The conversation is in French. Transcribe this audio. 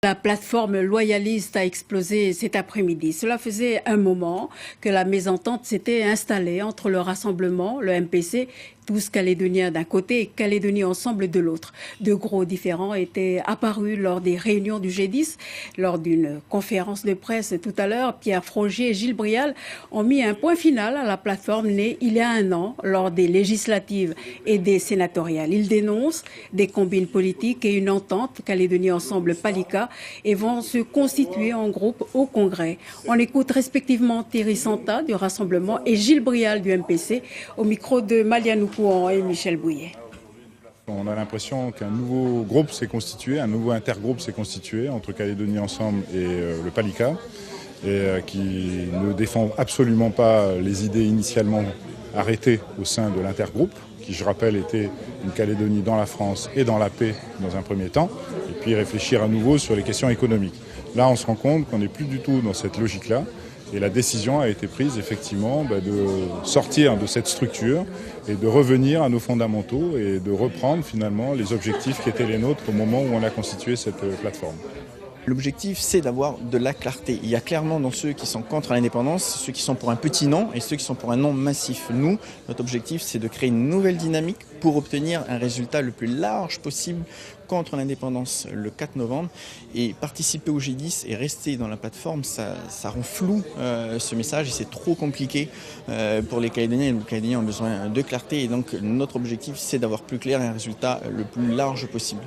La plateforme loyaliste a explosé cet après-midi. Cela faisait un moment que la mésentente s'était installée entre le Rassemblement, le MPC, tous Calédoniens d'un côté et Calédonie Ensemble de l'autre. De gros différends étaient apparus lors des réunions du G10. Lors d'une conférence de presse tout à l'heure, Pierre Frogier et Gilles Brial ont mis un point final à la plateforme née il y a un an lors des législatives et des sénatoriales. Ils dénoncent des combines politiques et une entente Calédonie Ensemble Palika et vont se constituer en groupe au Congrès. On écoute respectivement Thierry Santa du Rassemblement et Gilles Brial du MPC au micro de Malianou Kouan et Michel Bouillet. On a l'impression qu'un nouveau groupe s'est constitué, un nouveau intergroupe s'est constitué entre Calédonie Ensemble et le Palika, et qui ne défend absolument pas les idées initialement arrêtées au sein de l'intergroupe, qui, je rappelle, était une Calédonie dans la France et dans la paix dans un premier temps, et puis réfléchir à nouveau sur les questions économiques. Là, on se rend compte qu'on n'est plus du tout dans cette logique-là. Et la décision a été prise effectivement de sortir de cette structure et de revenir à nos fondamentaux et de reprendre finalement les objectifs qui étaient les nôtres au moment où on a constitué cette plateforme. L'objectif, c'est d'avoir de la clarté. Il y a clairement dans ceux qui sont contre l'indépendance, ceux qui sont pour un petit non et ceux qui sont pour un non massif. Nous, notre objectif, c'est de créer une nouvelle dynamique pour obtenir un résultat le plus large possible contre l'indépendance le 4 novembre. Et participer au G10 et rester dans la plateforme, ça rend flou ce message et c'est trop compliqué pour les Calédoniens. Et les Calédoniens ont besoin de clarté et donc notre objectif, c'est d'avoir plus clair et un résultat le plus large possible.